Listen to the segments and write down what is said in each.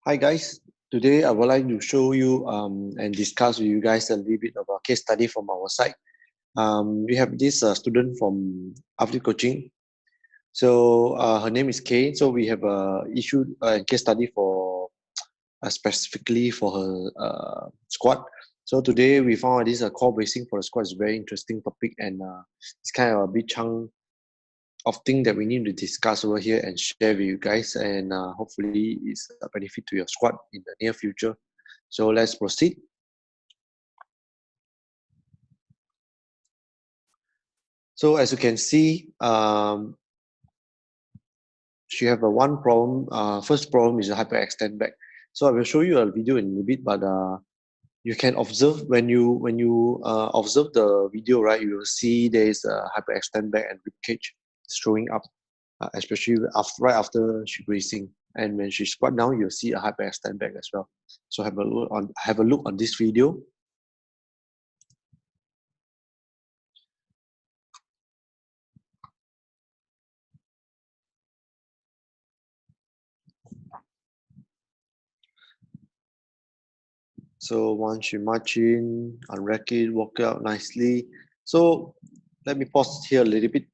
Hi guys, today I would like to show you and discuss with you guys a little bit about case study from our side. We have this student from After Coaching. So her name is Kay. So we have a issue case study for specifically for her squad. So today we found out this core bracing for the squad is a very interesting topic, and it's kind of a big chunk of things that we need to discuss over here and share with you guys, and hopefully it's a benefit to your squad in the near future. So let's proceed. So as you can see, she have a one problem. First problem is a hyperextend back. So I will show you a video in a bit, but you can observe when you observe the video, right? You will see there is a hyperextend back and rib cage showing up, especially right after she bracing. And when she squat down, you'll see a hyperextend back as well. So have a look on this video. So once you march in, unrack it, walk out nicely. So let me pause here a little bit.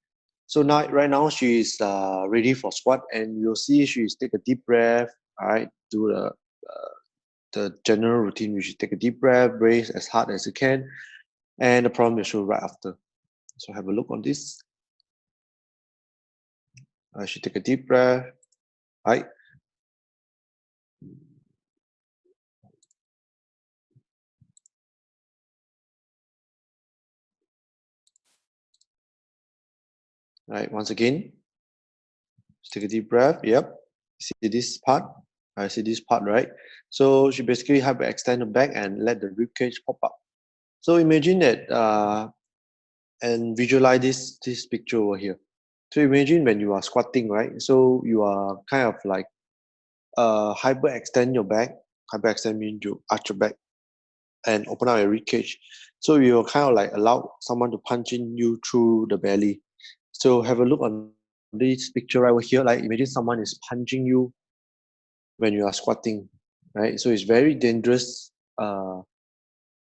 So now, right now, she is ready for squat, and you'll see she's take a deep breath. All right, do the general routine, which is take a deep breath, brace as hard as you can, and the problem will show right after. So have a look on this. She take a deep breath. Right. Right. Once again, just take a deep breath. Yep. See this part? I see this part, right? So she basically hyperextend the back and let the rib cage pop up. So imagine that and visualize this picture over here. So imagine when you are squatting, right? So you are kind of like hyperextend your back. Hyperextend means you arch your back and open up your rib cage. So you're kind of like allow someone to punch in you through the belly. So have a look on this picture right over here. Like imagine someone is punching you when you are squatting, right? So it's very dangerous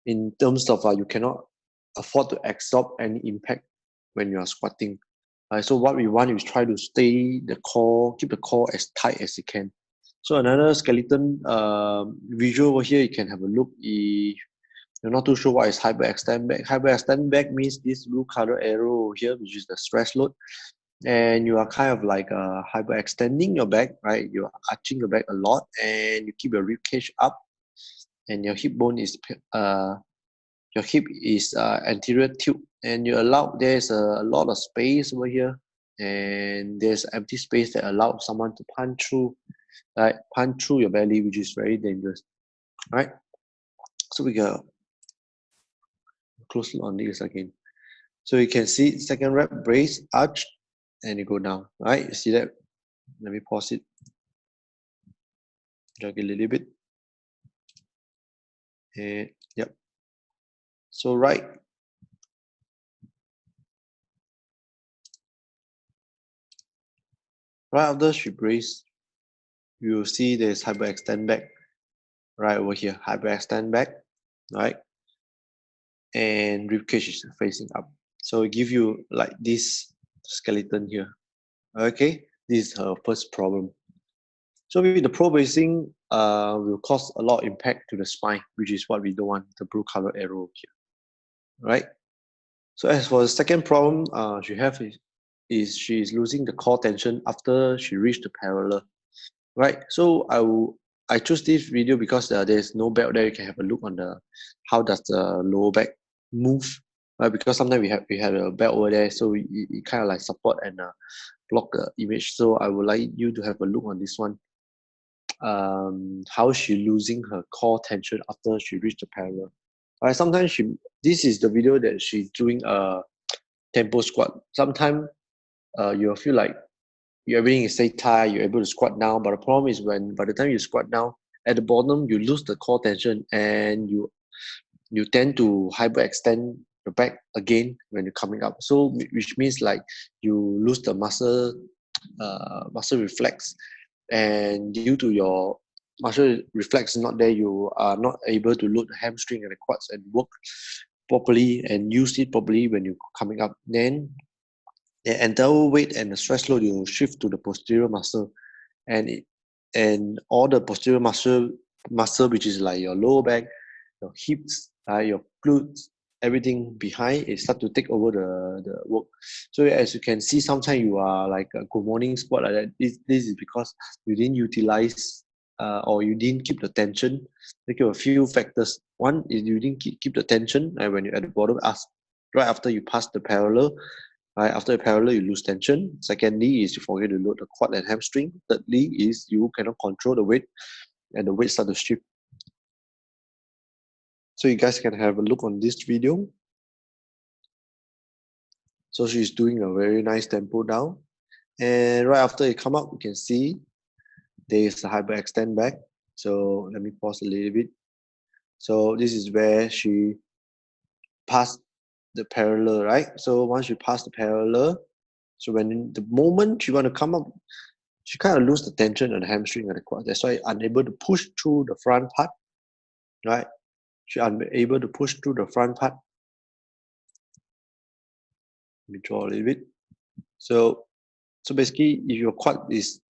in terms of you cannot afford to absorb any impact when you are squatting. So what we want is try to stay the core, keep the core as tight as you can. So another skeleton visual over here, you can have a look. If you're not too sure what is hyperextend back, hyperextend back means this blue color arrow here, which is the stress load, and you are kind of like hyperextending your back, right? You're arching your back a lot, and you keep your rib cage up, and your hip bone is your hip is anterior tilt, and you allow there's a lot of space over here, and there's empty space that allows someone to punch through, right? Punch through your belly, which is very dangerous, right? So we go close on this again. So you can see second rep, brace, arch, and you go down, right? You see that? Let me pause it, jog a little bit, and yep. So right after she brace, you will see there's hyperextend back right over here, hyperextend back, right? And ribcage is facing up. So it give you like this skeleton here. Okay, this is her first problem. So with the pro bracing, will cause a lot of impact to the spine, which is what we don't want, the blue color arrow here, right? So as for the second problem, she have is she is losing the core tension after she reached the parallel, right? So I choose this video because there's no belt there. You can have a look on the how does the lower back move, right? Because sometimes we had a belt over there, so it kind of like support and block the image. So I would like you to have a look on this one. How she losing her core tension after she reached the parallel. Right, sometimes this is the video that she's doing a tempo squat. Sometimes you'll feel like everything is stay tight, you're able to squat down. But the problem is when by the time you squat down, at the bottom you lose the core tension, and you tend to hyperextend the back again when you're coming up. So which means like you lose the muscle reflex, and due to your muscle reflex is not there, you are not able to load the hamstring and the quads and work properly and use it properly when you're coming up. Then the entire weight and the stress load you shift to the posterior muscle, and and all the posterior muscle which is like your lower back, your hips, your glutes, everything behind it start to take over the work. So as you can see, sometimes you are like a good morning squat like that. This is because you didn't utilize or you didn't keep the tension. Think of a few factors. One is you didn't keep the tension, and when you're at the bottom, right after you pass the parallel. Right, after the parallel, you lose tension. Secondly, is you forget to load the quad and hamstring. Thirdly, is you cannot control the weight, and the weight start to shift. So you guys can have a look on this video. So she's doing a very nice tempo down. And right after it come up, you can see there is a hyperextend back. So let me pause a little bit. So this is where she passed the parallel, right? So once you pass the parallel, so when the moment you want to come up, she kind of lose the tension on the hamstring and the quad. That's why unable to push through the front part, right? She unable to push through the front part. Let me draw a little bit. So basically, if your quad is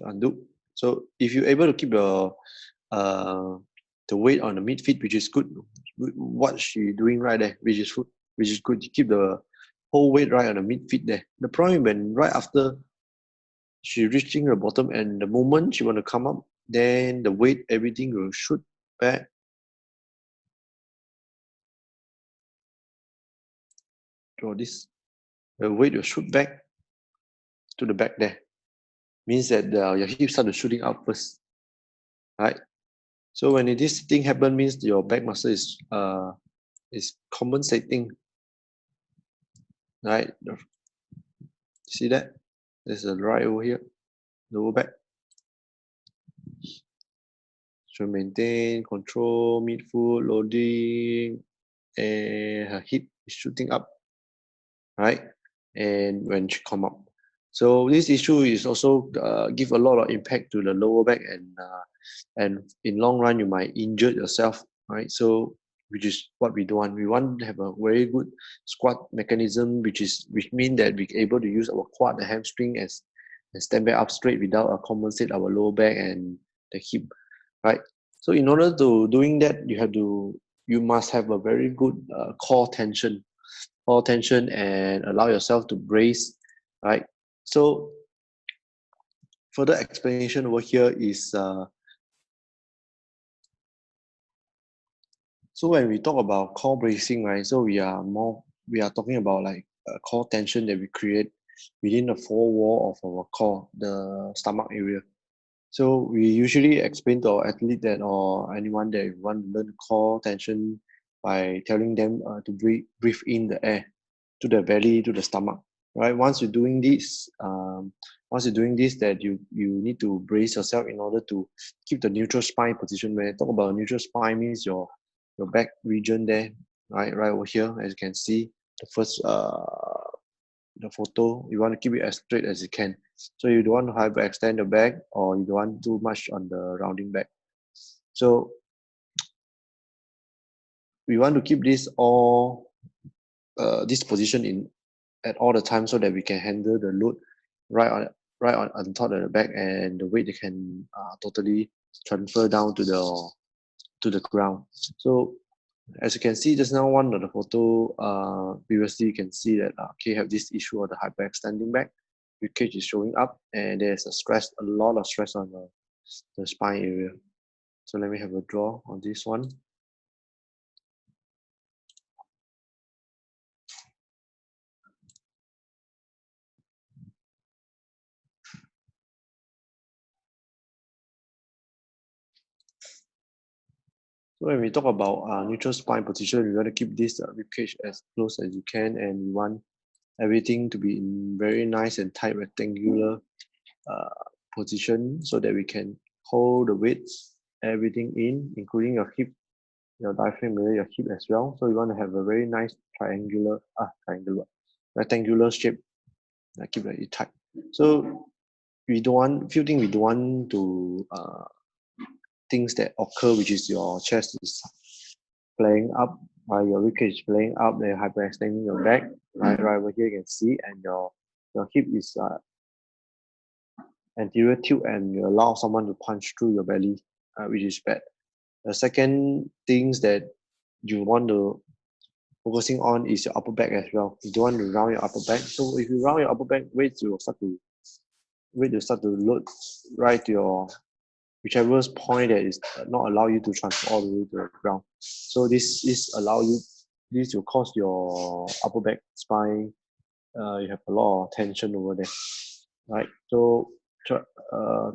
undo, so if you're able to keep uh, the weight on the midfeet, which is good, what she doing right there, which is good, You keep the whole weight right on the midfeet there. The problem when right after she reaching the bottom and the moment she want to come up, then the weight, everything will shoot back. Draw this. The weight will shoot back to the back there. Means that your hips start to shooting up first, right? So when this thing happen, means your back muscle is compensating, right? See that? There's a right over here, lower back. So maintain, control, midfoot, loading, and her hip is shooting up, right? And when she come up. So this issue is also give a lot of impact to the lower back, and in long run you might injure yourself, right? So which is what we don't want. We want to have a very good squat mechanism, which means that we're able to use our quad, the hamstring, as and stand back up straight without compensate our lower back and the hip, right? So in order to doing that, you must have a very good core tension, and allow yourself to brace, right? So further explanation over here is so when we talk about core bracing, right? So we are talking about like core tension that we create within the four wall of our core, the stomach area. So we usually explain to our athlete that or anyone that want to learn core tension by telling them to breathe in the air to the belly, to the stomach, right? Once you're doing this, that you need to brace yourself in order to keep the neutral spine position. When I talk about neutral spine, means your back region there, right over here, as you can see, the first the photo, you want to keep it as straight as you can. So you don't want to hyperextend the back, or you don't want too much on the rounding back. So we want to keep this position in at all the time, so that we can handle the load right on top of the back, and the weight can totally transfer down to the ground. So as you can see just now, one of the photo previously, you can see that okay, have this issue of the hyperextending back. Your cage is showing up, and there's a lot of stress on the spine area. So let me have a draw on this one. So when we talk about neutral spine position, we want to keep this rib cage as close as you can, and we want everything to be in very nice and tight rectangular uh, position, so that we can hold the weights, everything in, including your hip, your diaphragm area, your hip as well. So you want to have a very nice rectangular shape. Keep it tight. So we don't want few things we don't want to things that occur, which is your chest is flaring up, your ribcage is flaring up, then hyperextending your back, right over here you can see, and your hip is anterior tilt, and you allow someone to punch through your belly, which is bad. The second things that you want to focusing on is your upper back as well. You don't want to round your upper back. So if you round your upper back, weight will start to load right to your whichever point that is not allow you to transfer all the way to the ground. So this will cause your upper back spine. You have a lot of tension over there, right? So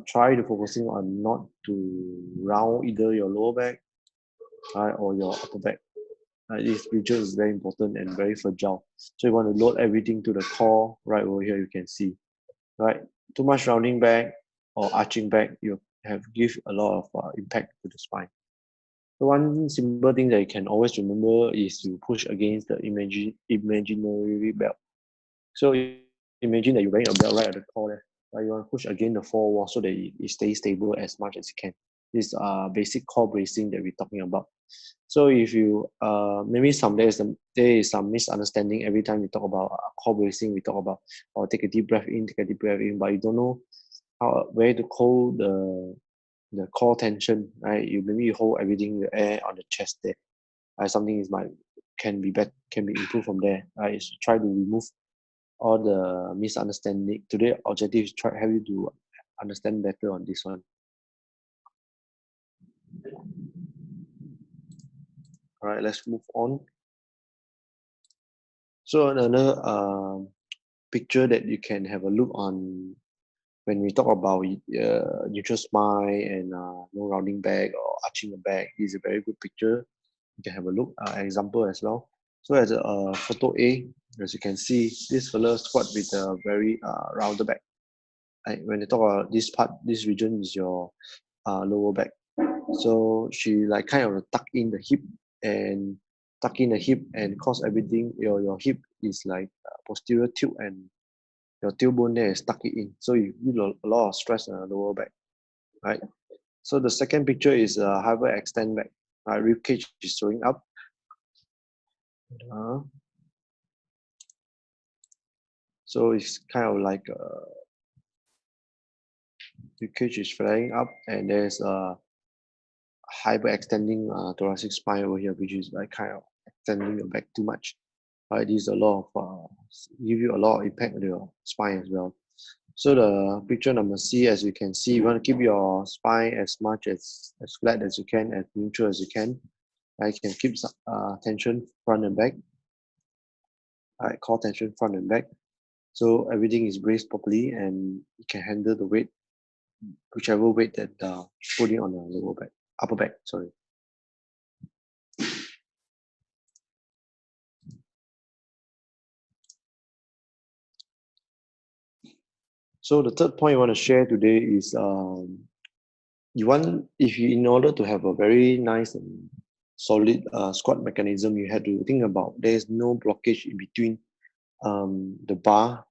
try to focusing on not to round either your lower back, right, or your upper back. This region is very important and very fragile. So you want to load everything to the core. Right over here, you can see, right? Too much rounding back or arching back, you have give a lot of impact to the spine. So one simple thing that you can always remember is to push against the imaginary belt. So imagine that you're wearing a belt right at the core there. Right? You want to push against the four walls so that it stays stable as much as you can. This basic core bracing that we're talking about. So if you maybe there is some misunderstanding every time we talk about core bracing, we talk about take a deep breath in, take a deep breath in, but you don't know where to hold the core tension, right? Maybe you hold everything the air on the chest there. Something can be improved from there. Right? So try to remove all the misunderstanding. Today objective is try help you to understand better on this one. All right, let's move on. So another picture that you can have a look on when we talk about neutral spine and no rounding back or arching the back is a very good picture. You can have a look example as well. So as a photo A, as you can see, this fellow squat with a very rounded back. When you talk about this part, this region is your lower back. So she like kind of tuck in the hip and cause everything your hip is like posterior tilt and your tailbone there is tuck it in. So you feel a lot of stress on the lower back, right? So the second picture is hyperextend back. Rib cage is showing up. So it's kind of like rib cage is flying up, and there's a hyperextending thoracic spine over here, which is like kind of extending your back too much. Right, this a lot of give you a lot of impact on your spine as well. So the picture number C, as you can see, you want to keep your spine as much as flat as you can, as neutral as you can. You can keep tension front and back. Core tension front and back. So everything is braced properly and you can handle the weight, whichever weight that putting on the upper back. Sorry. So the third point I want to share today is in order to have a very nice and solid squat mechanism, you have to think about there's no blockage in between the bar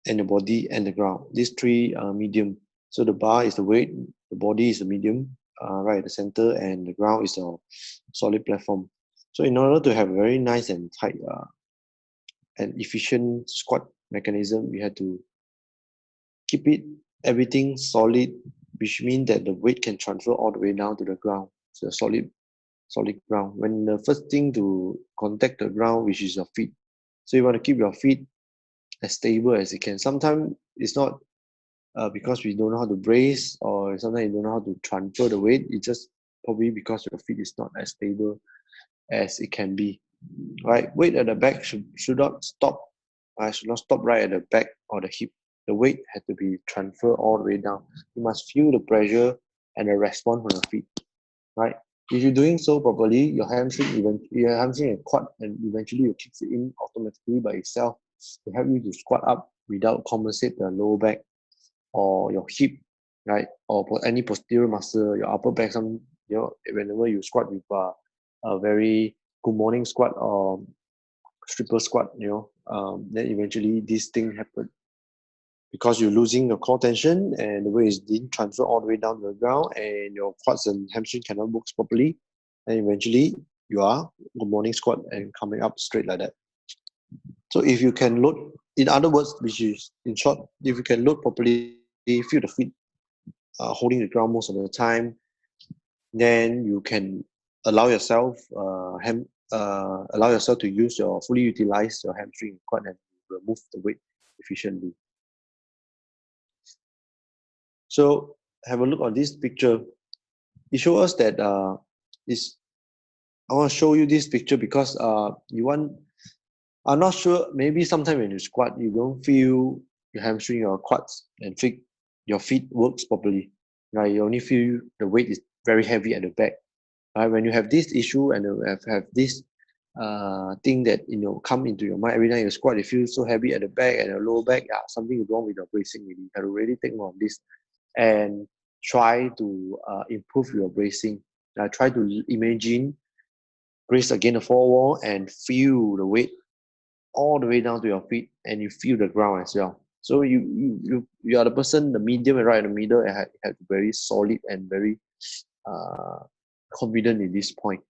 and the body and the ground. These three are medium. So the bar is the weight, the body is the medium, right at the center, and the ground is a solid platform. So in order to have a very nice and tight and efficient squat mechanism, we have to keep everything solid, which means that the weight can transfer all the way down to the ground. So solid ground. When the first thing to contact the ground, which is your feet. So you want to keep your feet as stable as you can. Sometimes it's not because we don't know how to brace, or sometimes you don't know how to transfer the weight. It's just probably because your feet is not as stable as it can be. Right? Weight at the back should not stop. Should not stop right at the back or the hip. The weight has to be transferred all the way down. You must feel the pressure and the response from your feet. Right? If you're doing so properly, your hamstring and quad, and eventually you kicks it in automatically by itself to help you to squat up without compensate the lower back or your hip, right? Or any posterior muscle, your upper back. Whenever you squat with a very good morning squat or stripper squat, then eventually this thing happen. because you're losing your core tension and the weight is being transferred all the way down to the ground and your quads and hamstring cannot work properly. And eventually you are good morning squat and coming up straight like that. So if you can load, in other words, which is in short, if you can load properly, feel the feet holding the ground most of the time, then you can allow yourself allow yourself to fully utilize your hamstring quad and remove the weight efficiently. So have a look on this picture. It shows us that I want to show you this picture because I'm not sure, maybe sometime when you squat, you don't feel your hamstring, your quads, and your feet works properly. Right? You only feel the weight is very heavy at the back. Right? When you have this issue and you have this thing that come into your mind every time you squat, you feel so heavy at the back and your lower back. Yeah, something is wrong with your bracing. You have to really take note of this and try to improve your bracing. Try to imagine brace against the floor wall and feel the weight all the way down to your feet, and you feel the ground as well. So you are the person, the medium and right in the middle, and have to be very solid and very confident in this point.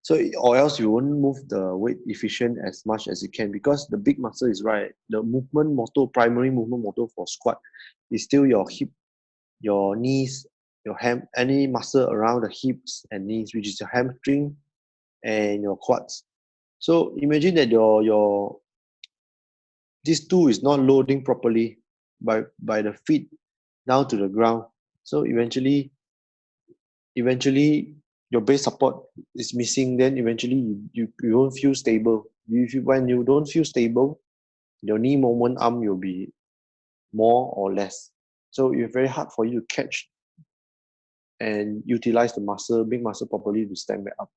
So, or else you won't move the weight efficient as much as you can, because the big muscle is right. The primary movement motor for squat is still your hip, your knees, your any muscle around the hips and knees, which is your hamstring and your quads. So imagine that this tool is not loading properly by the feet down to the ground. So eventually your base support is missing. Then eventually you won't feel stable. When you don't feel stable, your knee movement arm will be more or less. So it's very hard for you to catch and utilize the big muscle properly to stand back up.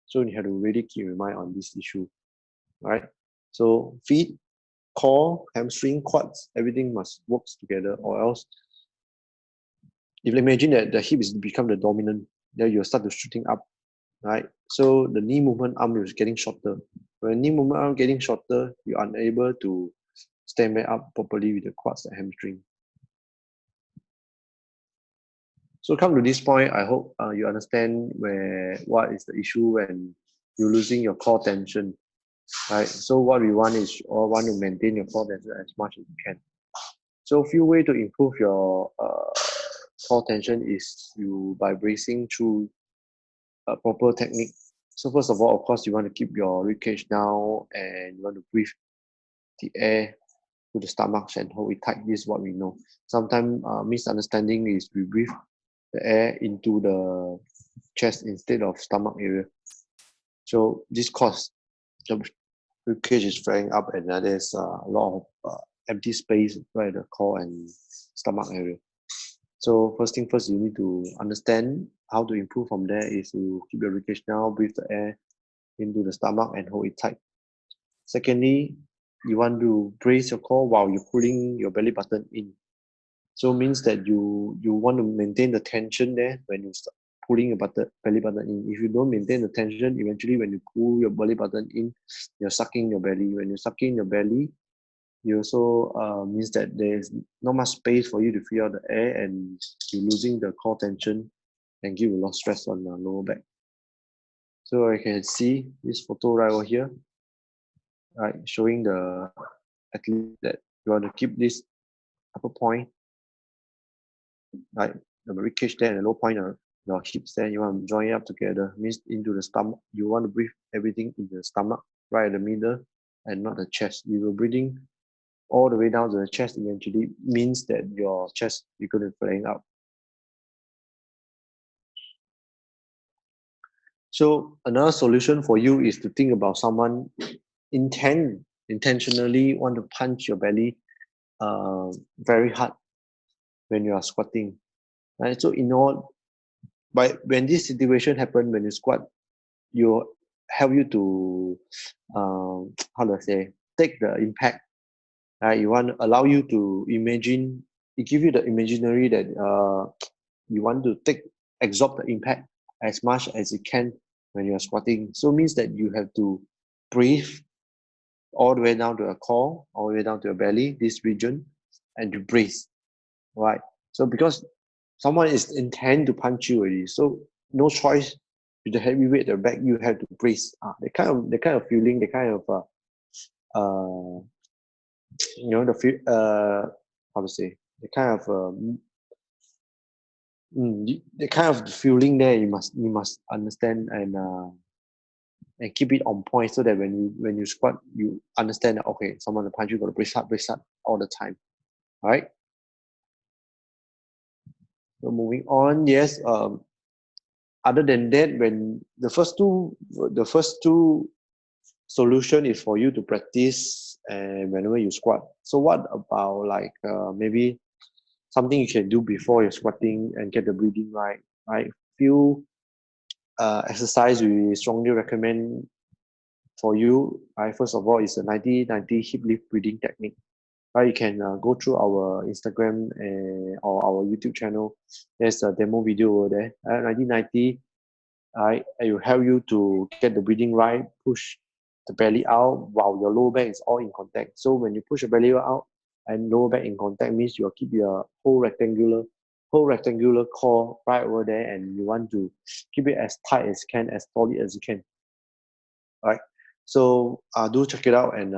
So you have to really keep in mind on this issue, right? So feet, core, hamstring, quads, everything must work together, or else if you imagine that the hip is become the dominant, then you'll start to shooting up, right? So the knee movement arm is getting shorter. When knee movement arm getting shorter, you're unable to stand back up properly with the quads and hamstring. So come to this point, I hope you understand what is the issue when you're losing your core tension, right? So what we want is, or want to maintain your core tension as much as you can. So a few ways to improve your core tension is by bracing through a proper technique. So first of all, of course, you want to keep your ribcage down and you want to breathe the air to the stomach and hold it tight. This is what we know. Sometimes misunderstanding is we breathe the air into the chest instead of stomach area. So this causes the ribcage is flaring up and there's a lot of empty space right at the core and stomach area. So first thing first, you need to understand how to improve from there is to keep your ribcage down, breathe the air into the stomach and hold it tight. Secondly, you want to brace your core while you're pulling your belly button in. So it means that you want to maintain the tension there when you start pulling your belly button in. If you don't maintain the tension, eventually when you pull your belly button in, you're sucking your belly. When you're sucking your belly, you also means that there's not much space for you to feel out the air and you're losing the core tension and give a lot of stress on the lower back. So I can see this photo right over here, right, showing the athlete that you want to keep this upper point, right, the ribcage there and the low point of your hips there. You want to join it up together, means into the stomach. You want to breathe everything in the stomach, right in the middle, and not the chest. You will breathing all the way down to the chest eventually means that your chest is going to flaring out. So another solution for you is to think about someone intentionally want to punch your belly very hard when you are squatting, right? So when this situation happen when you squat, you help you to how do I say, take the impact. Right? You want to allow you to imagine. It give you the imaginary that you want to absorb the impact as much as you can when you are squatting. So it means that you have to breathe all the way down to your core, all the way down to your belly, this region, and you brace, right? So because someone is intent to punch you already, so no choice. With the heavy weight at the back, you have to brace. The kind of feeling, the kind of the feel, how to say, the kind of the kind of feeling there. You must understand and keep it on point so that when you squat, you understand that okay, someone to punch you, got to brace up all the time. All right. So moving on, yes. Other than that, when the first two solution is for you to practice and whenever you squat. So what about like maybe something you can do before you're squatting and get the breathing right? Right. Few exercise we strongly recommend for you. Right. First of all, is the 90-90 hip lift breathing technique. Right. You can go through our Instagram or our YouTube channel. There's a demo video over there. 90-90. Right. It will help you to get the breathing right, push the belly out while your lower back is all in contact. So when you push your belly out and lower back in contact means you'll keep your whole rectangular core right over there, and you want to keep it as tight as you can, as solid as you can. Right. So do check it out and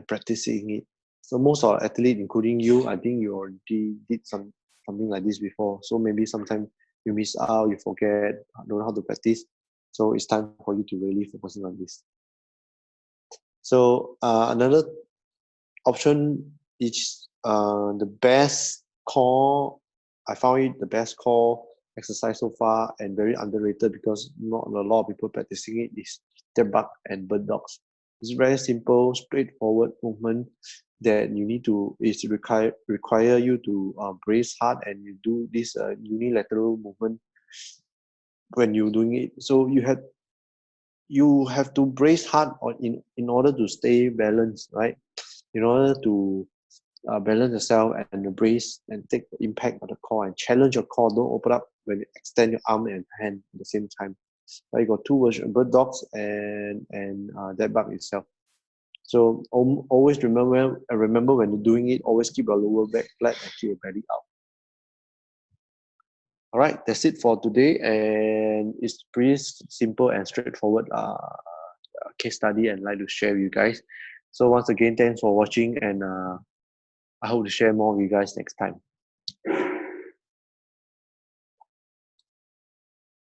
practicing it. So most of our athletes, including you, I think you already did something like this before. So maybe sometimes you miss out, you forget, don't know how to practice. So it's time for you to really focusing on this. So another option is the best core. I found it the best core exercise so far and very underrated because not a lot of people practicing it is step back and bird dogs. It's very simple, straightforward movement that you need to is require you to brace hard and you do this unilateral movement when you're doing it. So you have to brace hard in order to stay balanced, right? In order to balance yourself and brace and take the impact of the core and challenge your core. Don't open up when you extend your arm and hand at the same time. Right? You got two versions: bird dogs and that bug itself. So always remember when you're doing it, always keep your lower back flat and keep your belly out. All right, that's it for today, and it's pretty simple and straightforward case study, and like to share with you guys. So once again, thanks for watching, and I hope to share more with you guys next time.